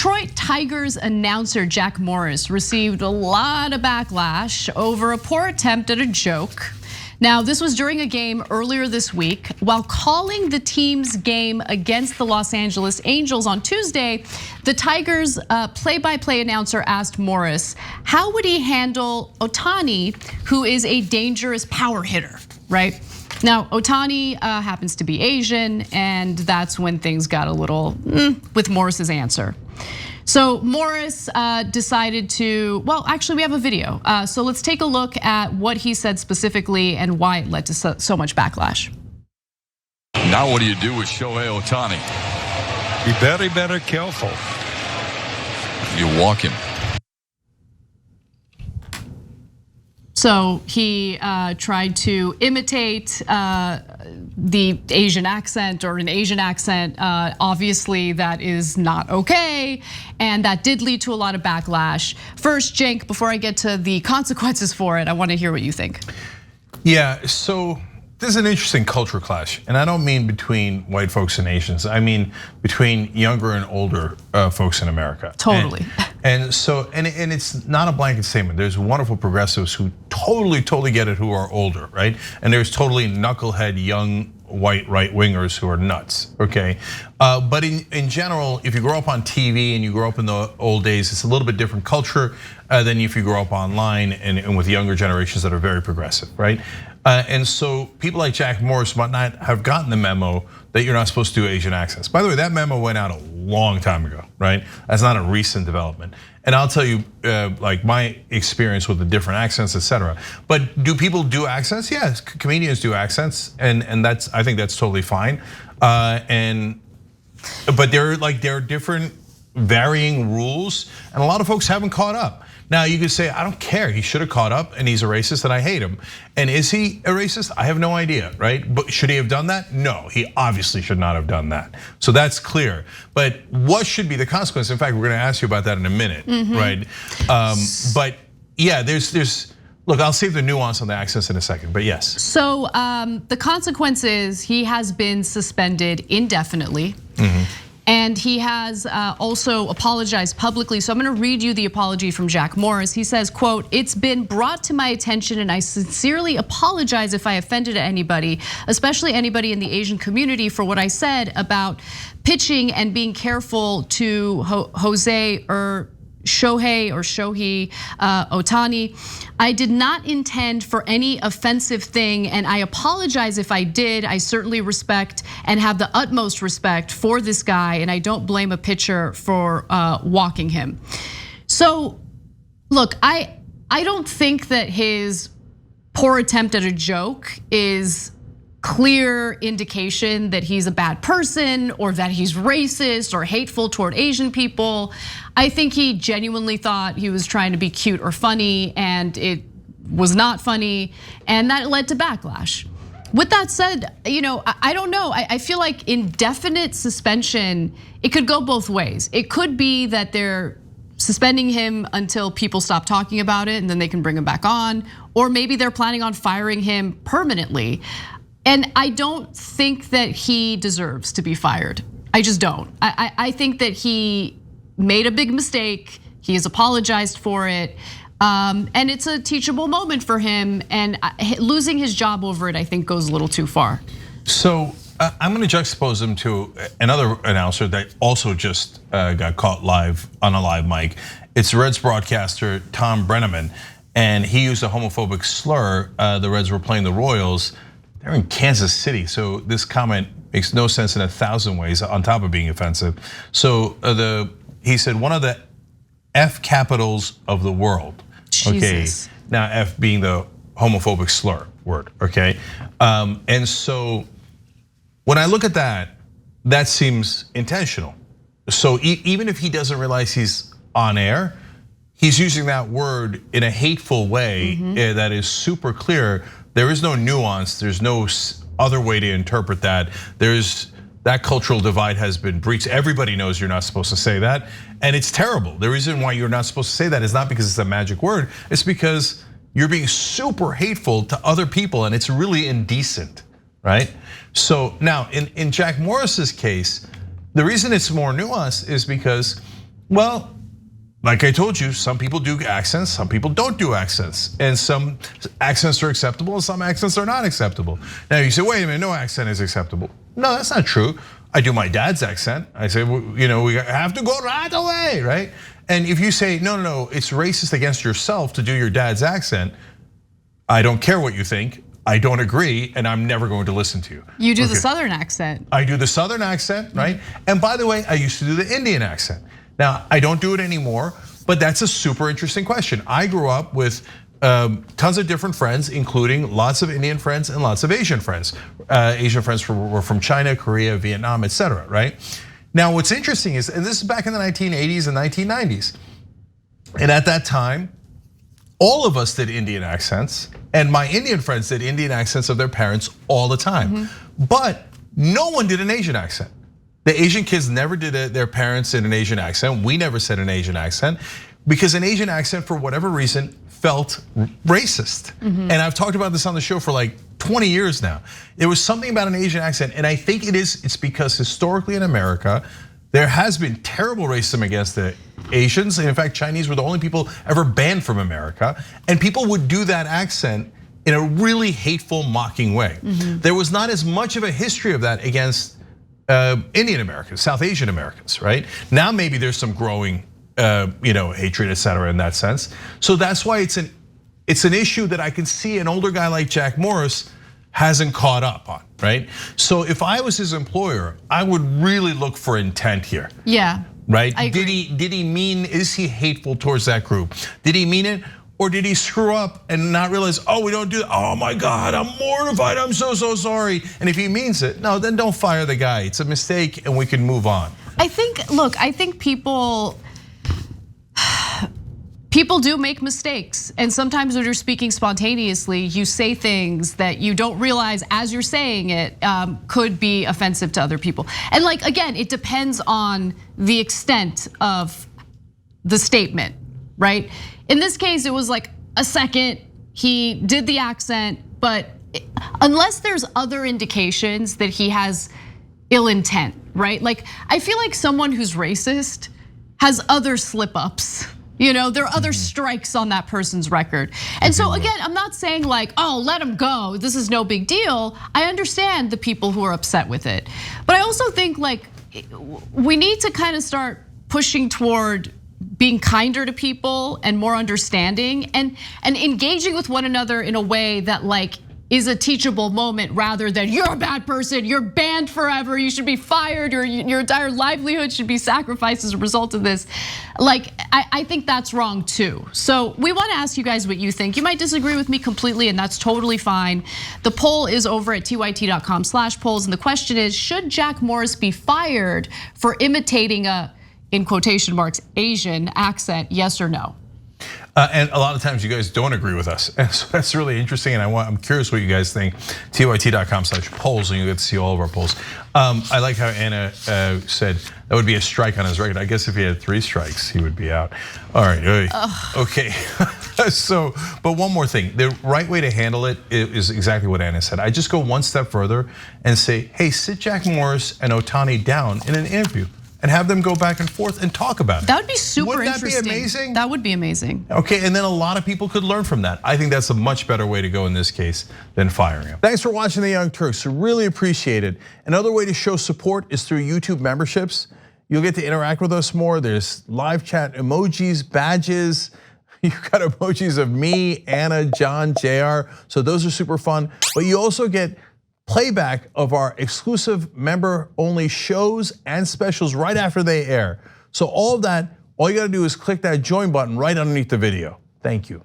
Detroit Tigers announcer Jack Morris received a lot of backlash over a poor attempt at a joke. Now, this was during a game earlier this week. While calling the team's game against the Los Angeles Angels on Tuesday, the Tigers play-by-play announcer asked Morris, how would he handle Ohtani, who is a dangerous power hitter, right? Now, Ohtani happens to be Asian, and that's when things got a little with Morris's answer. So Morris decided to, well, actually we have a video. So let's take a look at what he said specifically and why it led to so much backlash. Now what do you do with Shohei Ohtani? Be very, very careful. You walk him. So he tried to imitate the Asian accent or an Asian accent. Obviously, that is not okay, and that did lead to a lot of backlash. First, Cenk, before I get to the consequences for it, I want to hear what you think. Yeah, so this is an interesting cultural clash, and I don't mean between white folks and Asians. I mean between younger and older folks in America. Totally. And so, and it's not a blanket statement. There's wonderful progressives who totally get it, who are older, right? And there's totally knucklehead young white right wingers who are nuts, okay? But in general, if you grow up on TV and you grow up in the old days, it's a little bit different culture than if you grow up online and with younger generations that are very progressive, right? And so people like Jack Morris might not have gotten the memo that you're not supposed to do Asian accents. By the way, that memo went out a long time ago, right? That's not a recent development. And I'll tell you, like my experience with the different accents, etc. But do people do accents? Yes, comedians do accents, and I think that's totally fine. But there are different varying rules, and a lot of folks haven't caught up. Now you could say, I don't care, he should have caught up and he's a racist and I hate him. And is he a racist? I have no idea, right? But should he have done that? No, he obviously should not have done that. So that's clear. But what should be the consequence? In fact, we're gonna ask you about that in a minute, right? But yeah, look, I'll save the nuance on the accents in a second, but yes. So the consequence is he has been suspended indefinitely. And he has also apologized publicly. So I'm gonna read you the apology from Jack Morris. He says, quote, "It's been brought to my attention and I sincerely apologize if I offended anybody, especially anybody in the Asian community, for what I said about pitching and being careful to Shohei Ohtani. I did not intend for any offensive thing and I apologize if I did. I certainly respect and have the utmost respect for this guy and I don't blame a pitcher for walking him." So look, I don't think that his poor attempt at a joke is clear indication that he's a bad person or that he's racist or hateful toward Asian people. I think he genuinely thought he was trying to be cute or funny and it was not funny and that led to backlash. With that said, I don't know. I feel like indefinite suspension, it could go both ways. It could be that they're suspending him until people stop talking about it and then they can bring him back on, or maybe they're planning on firing him permanently. And I don't think that he deserves to be fired. I just don't. I think that he made a big mistake. He has apologized for it. And it's a teachable moment for him. And losing his job over it, I think, goes a little too far. So I'm gonna juxtapose him to another announcer that also just got caught live on a live mic. It's Reds broadcaster Tom Brennaman. And he used a homophobic slur. The Reds were playing the Royals. They're in Kansas City, so this comment makes no sense in 1,000 ways on top of being offensive. So he said one of the F capitals of the world. Jesus. Okay, now F being the homophobic slur word, okay? And so when I look at that, that seems intentional. So even if he doesn't realize he's on air, he's using that word in a hateful way that is super clear. There is no nuance, there's no other way to interpret that. That cultural divide has been breached. Everybody knows you're not supposed to say that, and it's terrible. The reason why you're not supposed to say that is not because it's a magic word, it's because you're being super hateful to other people and it's really indecent, right? So now in Jack Morris's case, the reason it's more nuanced is because Well, like I told you, some people do accents, some people don't do accents. And some accents are acceptable and some accents are not acceptable. Now you say, wait a minute, no accent is acceptable. No, that's not true. I do my dad's accent. I say, we have to go right away, right? And if you say, no, it's racist against yourself to do your dad's accent, I don't care what you think. I don't agree, and I'm never going to listen to you. You do the Southern accent. I do the Southern accent, right? And by the way, I used to do the Indian accent. Now, I don't do it anymore, but that's a super interesting question. I grew up with tons of different friends, including lots of Indian friends and lots of Asian friends. Asian friends were from China, Korea, Vietnam, etc. right? Now, what's interesting is, and this is back in the 1980s and 1990s, and at that time, all of us did Indian accents, and my Indian friends did Indian accents of their parents all the time. But no one did an Asian accent. The Asian kids never did their parents in an Asian accent. We never said an Asian accent because an Asian accent, for whatever reason, felt racist. And I've talked about this on the show for like 20 years now. There was something about an Asian accent, and I think it's because historically in America, there has been terrible racism against the Asians. And in fact, Chinese were the only people ever banned from America. And people would do that accent in a really hateful, mocking way. There was not as much of a history of that against Indian Americans, South Asian Americans, right? Now maybe there's some growing hatred, et cetera, in that sense. So that's why it's an issue that I can see an older guy like Jack Morris hasn't caught up on, right? So if I was his employer, I would really look for intent here. Yeah. Right? Did he mean, is he hateful towards that group? Did he mean it? Or did he screw up and not realize, we don't do that. Oh my God, I'm mortified, I'm so sorry. And if he means it, no, then don't fire the guy. It's a mistake and we can move on. I think people do make mistakes. And sometimes when you're speaking spontaneously, you say things that you don't realize as you're saying it could be offensive to other people. And again, it depends on the extent of the statement, right? In this case, it was like a second, he did the accent, but unless there's other indications that he has ill intent, right? I feel like someone who's racist has other slip ups. There are other strikes on that person's record. And so again, I'm not saying let him go, this is no big deal. I understand the people who are upset with it. But I also think we need to kind of start pushing toward being kinder to people and more understanding and engaging with one another in a way that is a teachable moment rather than you're a bad person, you're banned forever, you should be fired, or your entire livelihood should be sacrificed as a result of this. I think that's wrong too. So we want to ask you guys what you think. You might disagree with me completely, and that's totally fine. The poll is over at tyt.com/polls, and the question is, should Jack Morris be fired for imitating a, in quotation marks, Asian accent, yes or no? And a lot of times you guys don't agree with us. And so that's really interesting, and I'm curious what you guys think. tyt.com/polls, and you get to see all of our polls. I like how Anna said that would be a strike on his record. I guess if he had 3 strikes, he would be out. All right, okay. So, but one more thing, the right way to handle it is exactly what Anna said. I just go one step further and say, hey, sit Jack Morris and Ohtani down in an interview and have them go back and forth and talk about it. That would be super interesting. Wouldn't that be amazing? That would be amazing. Okay, and then a lot of people could learn from that. I think that's a much better way to go in this case than firing him. Thanks for watching The Young Turks, really appreciate it. Another way to show support is through YouTube memberships. You'll get to interact with us more. There's live chat emojis, badges. You've got emojis of me, Anna, John, JR, so those are super fun. But you also get playback of our exclusive member-only shows and specials right after they air. So all of that, all you gotta do is click that join button right underneath the video. Thank you.